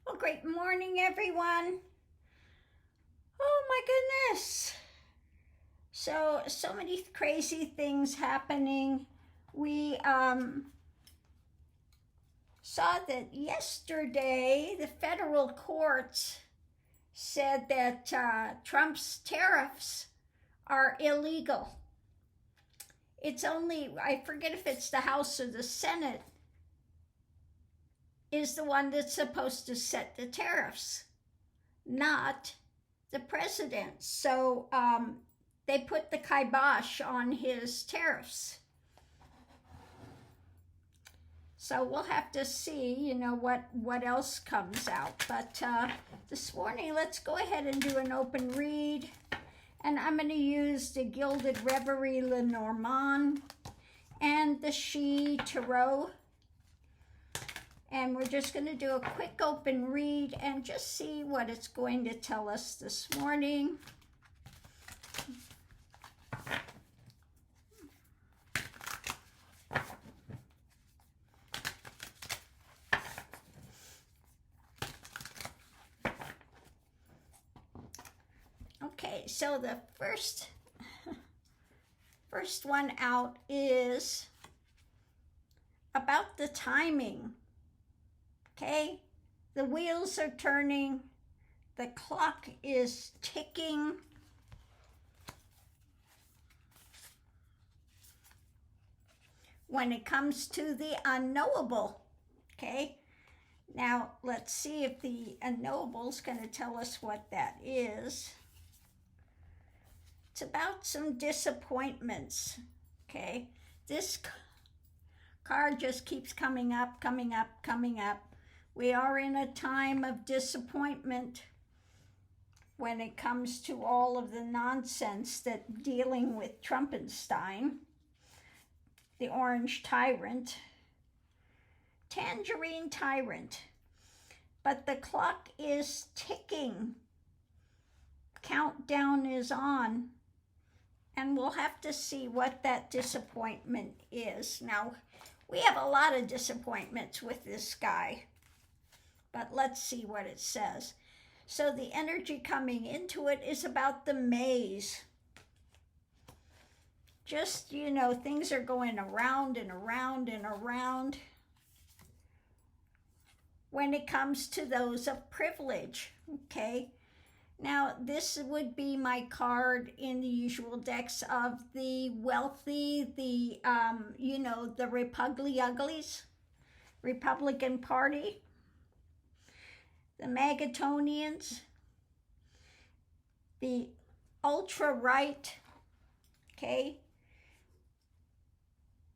Well, great morning, everyone. Oh my goodness. So many crazy things happening. We saw that yesterday the federal courts said that Trump's tariffs are illegal. It's only, I forget if it's the House or the Senate, is the one that's supposed to set the tariffs, not the president. So they put the kibosh on his tariffs. So we'll have to see, what else comes out. But this morning, let's go ahead and do an open read. And I'm going to use the Gilded Reverie Lenormand and the She Tarot. And we're just going to do a quick open read and just see what it's going to tell us this morning. Okay, so the first one out is about the timing. Okay, the wheels are turning, the clock is ticking. When it comes to the unknowable, okay? Now, let's see if the unknowable is going to tell us what that is. It's about some disappointments, okay? This card just keeps coming up, coming up, coming up. We are in a time of disappointment when it comes to all of the nonsense that dealing with Trumpenstein, the orange tyrant, tangerine tyrant. But the clock is ticking. Countdown is on. And we'll have to see what that disappointment is. Now, we have a lot of disappointments with this guy. But let's see what it says. So the energy coming into it is about the maze. Just, things are going around and around and around. When it comes to those of privilege, okay? Now, this would be my card in the usual decks of the wealthy, the Republican Party, the Magatonians, the ultra-right, okay?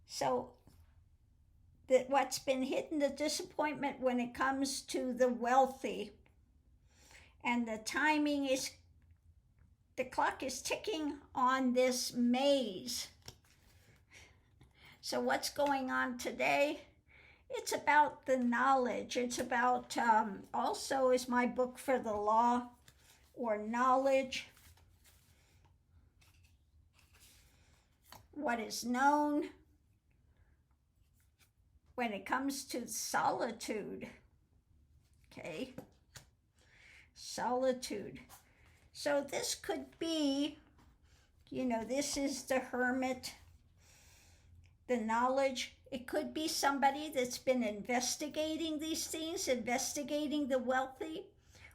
So, what's been hidden, the disappointment when it comes to the wealthy. And the timing is, the clock is ticking on this maze. So what's going on today? It's about the knowledge. It's about, also is my book for the law, or knowledge. What is known when it comes to solitude, okay? Solitude. So this could be, this is the Hermit, the knowledge. It could be somebody that's been investigating these things, investigating the wealthy,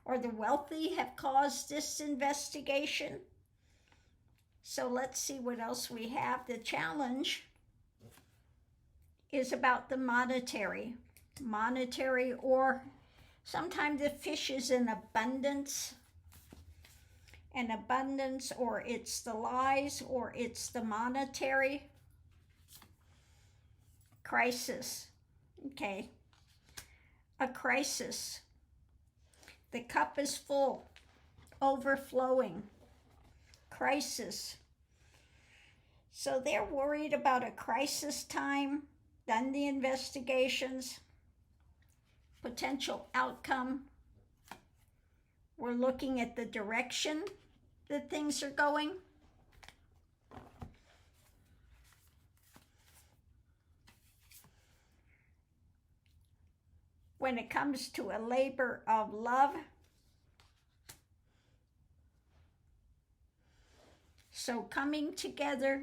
or the wealthy have caused this investigation. So let's see what else we have. The challenge is about the monetary, or sometimes the fish is in abundance, or it's the lies, or it's the monetary. Crisis, okay? A crisis. The cup is full, overflowing. Crisis. So they're worried about a crisis time, done the investigations, potential outcome. We're looking at the direction that things are going. when it comes to a labor of love. So coming together.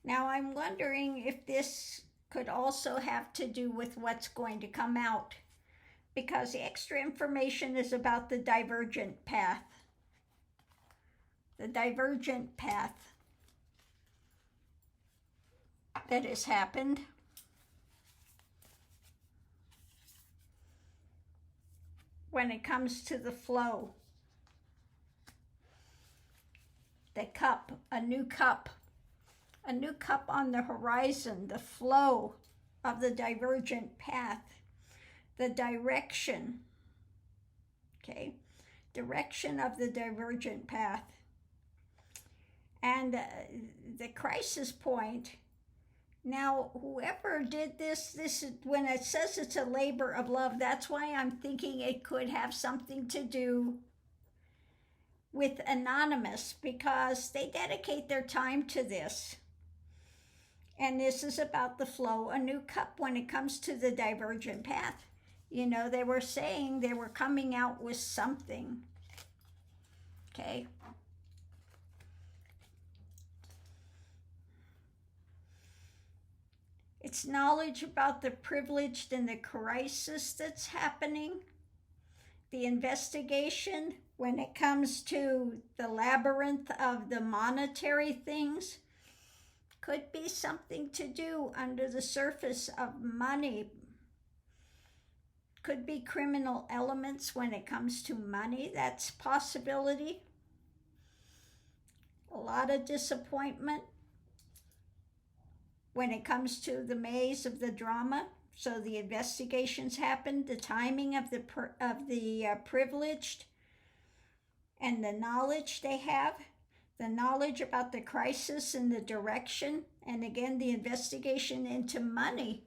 Now I'm wondering if this could also have to do with what's going to come out, because the extra information is about the divergent path. The divergent path that has happened. When it comes to the flow. The cup, a new cup on the horizon, the flow of the divergent path, the direction, okay, direction of the divergent path. And the crisis point, now whoever did this is, when it says it's a labor of love, that's why I'm thinking it could have something to do with Anonymous, because they dedicate their time to this. And this is about the flow, a new cup when it comes to the divergent path. You know, they were saying they were coming out with something. Okay. It's knowledge about the privileged and the crisis that's happening. The investigation when it comes to the labyrinth of the monetary things could be something to do under the surface of money. Could be criminal elements when it comes to money. That's a possibility. A lot of disappointment when it comes to the maze of the drama. So the investigations happened, the timing of the privileged, and the knowledge they have, the knowledge about the crisis and the direction, and again the investigation into money,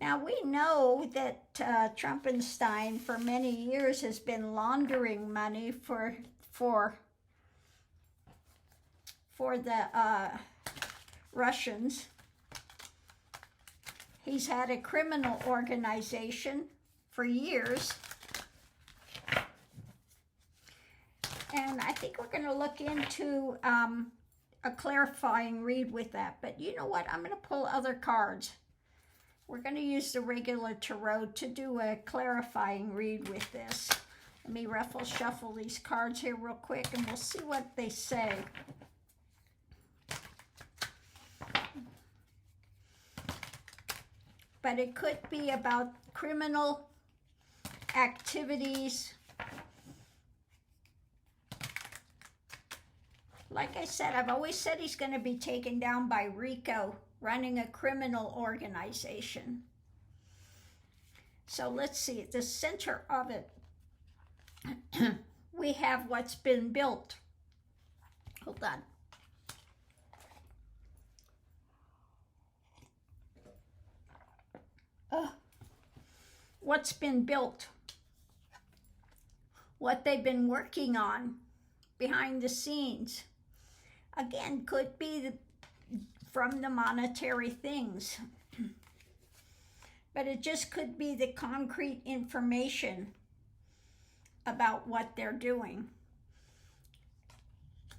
Now we know that Trumpenstein for many years has been laundering money for the Russians. He's had a criminal organization for years. And I think we're going to look into a clarifying read with that. But you know what? I'm going to pull other cards. We're going to use the regular tarot to do a clarifying read with this. Let me shuffle these cards here real quick and we'll see what they say. But it could be about criminal activities. Like I said, I've always said he's going to be taken down by Rico, running a criminal organization. So let's see, at the center of it, we have what's been built. Hold on. What's been built, what they've been working on behind the scenes. Again, could be from the monetary things, but it just could be the concrete information about what they're doing.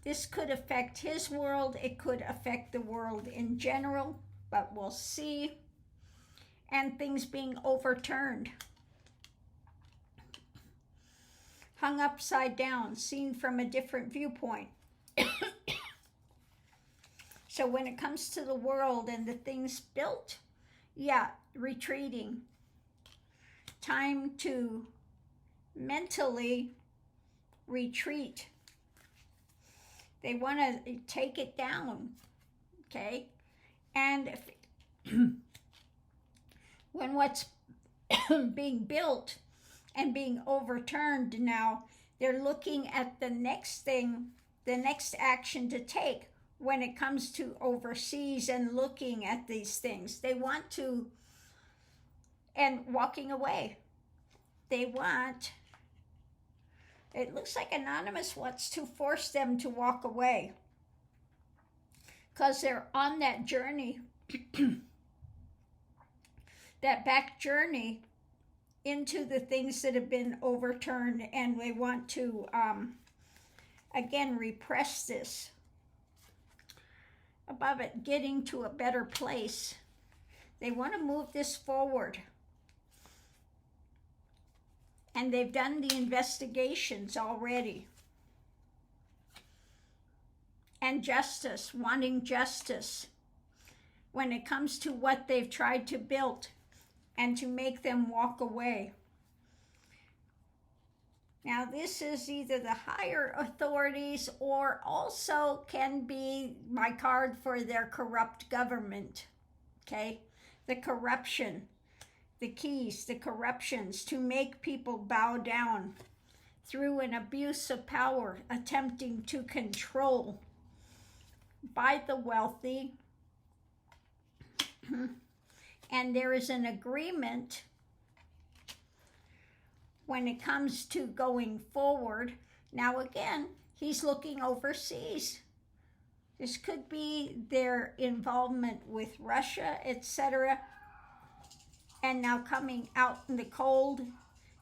This could affect his world, it could affect the world in general, but we'll see. And things being overturned, hung upside down, seen from a different viewpoint. So when it comes to the world and the things built, yeah, retreating. Time to mentally retreat. They want to take it down, okay? And when what's being built and being overturned now, they're looking at the next thing, the next action to take when it comes to overseas and looking at these things. They want to, and walking away. They want, it looks like Anonymous wants to force them to walk away. because they're on that journey, that back journey into the things that have been overturned, and they want to, again, repress this. Above it, getting to a better place. They want to move this forward. And they've done the investigations already. And justice, wanting justice when it comes to what they've tried to build and to make them walk away. Now, this is either the higher authorities or also can be my card for their corrupt government, okay? The corruption, the keys, the corruptions to make people bow down through an abuse of power, attempting to control by the wealthy. And there is an agreement when it comes to going forward. Now again, he's looking overseas. This could be their involvement with Russia, etc. And now coming out in the cold.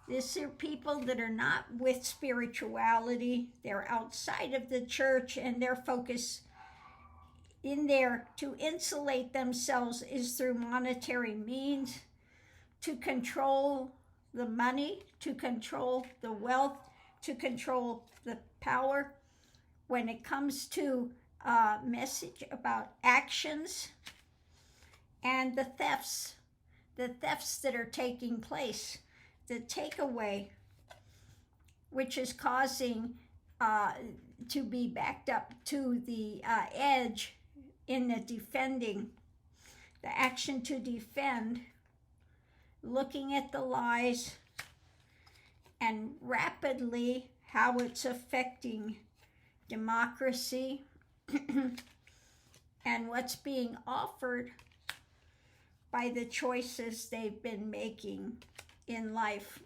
These are people that are not with spirituality. They're outside of the church, and their focus in there to insulate themselves is through monetary means, to control the money, to control the wealth, to control the power. When it comes to a message about actions and the thefts that are taking place, the takeaway, which is causing to be backed up to the edge in the defending, the action to defend, looking at the lies and rapidly how it's affecting democracy and what's being offered by the choices they've been making in life.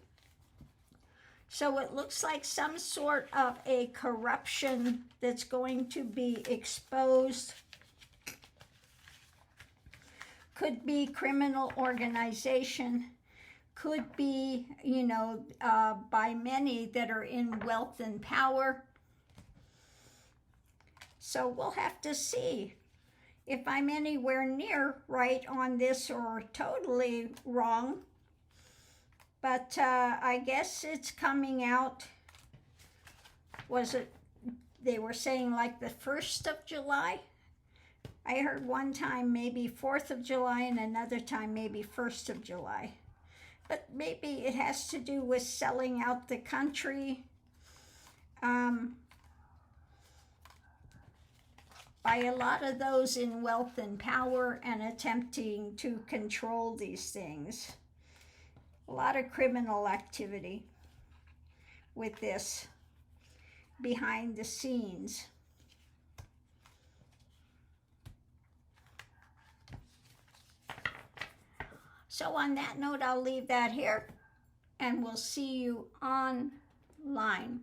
So it looks like some sort of a corruption that's going to be exposed. Could be criminal organization, could be, by many that are in wealth and power. So we'll have to see if I'm anywhere near right on this or totally wrong. But I guess it's coming out, they were saying like the 1st of July? I heard one time maybe 4th of July and another time maybe 1st of July. But maybe it has to do with selling out the country by a lot of those in wealth and power and attempting to control these things. A lot of criminal activity with this behind the scenes. So on that note, I'll leave that here, and we'll see you online.